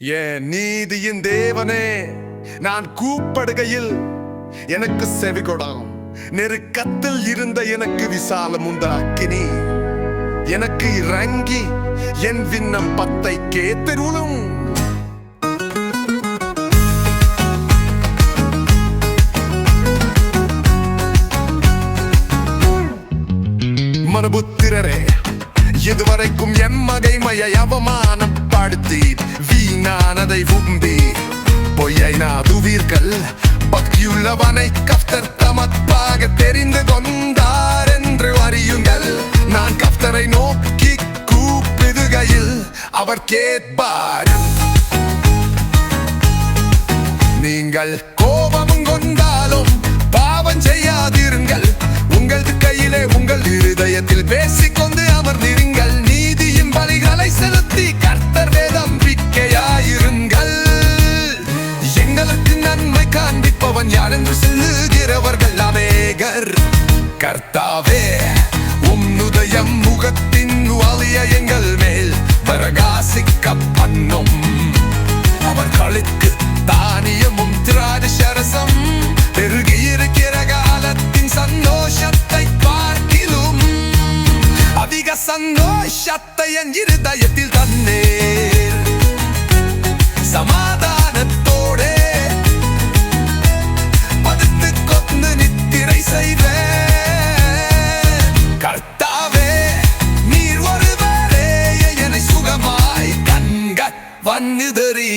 ஏன் நீதியின் தேவனே, நான் கூப்படுகையில் எனக்கு செவிகொடாம். நெருக்கத்தில் இருந்த எனக்கு விசாலம் உண்டாக்கினி. எனக்கு இறங்கி என் விண்ணப்பத்தை கேட்டருளும். மனுபுத்திரரே, இதுவரைக்கும் என் மகைமையை அவமானப்படுத்தி வீணானதை உம்பி பொய்யை நாதுவீர்கள். பக்தியுள்ளவனை கர்த்தர் தமக்காக தெரிந்து கொண்டார் என்று அறியுங்கள். நான் கர்த்தரை நோக்கி கூப்பிடுகையில் அவர் கேட்பார். நீங்கள் கோபம் கொண்டாலும் பாவம் செய்யாதிருங்கள். உங்கள் கையிலே உங்கள் இருதயத்தில் பேசிக்கொண்டு அமர்ந்திருங்கள். நீதியின் பலிகளை செலுத்தி கர்த்தர் நம்பிக்கையாயிருங்கள். எங்களுக்கு நன்மை காண்பிப்பவன் யார் என்று சொல்லுகிறவர்கள் அநேகர். கர்த்தாவே, உன்னுதயம் முகத்தின் ஒளியை எங்கள் மேல் பிரகாசிக்க பண்ணும். அவர்களுக்கு தானியமும் திராட்சரசம் பெருகியிருக்கிற காலத்தின் சந்தோஷத்தை பார்க்கிலும் அதிக சந்தோஷத்தை என் இருதயத்தில் தந்தீர். சமாதானத்தோடே படுத்து கொண்டு நித்திரை செய்வேன். கர்த்தாவே, நீர் ஒருவரே என்னை சுகமாய் கண்க வந்துதறி.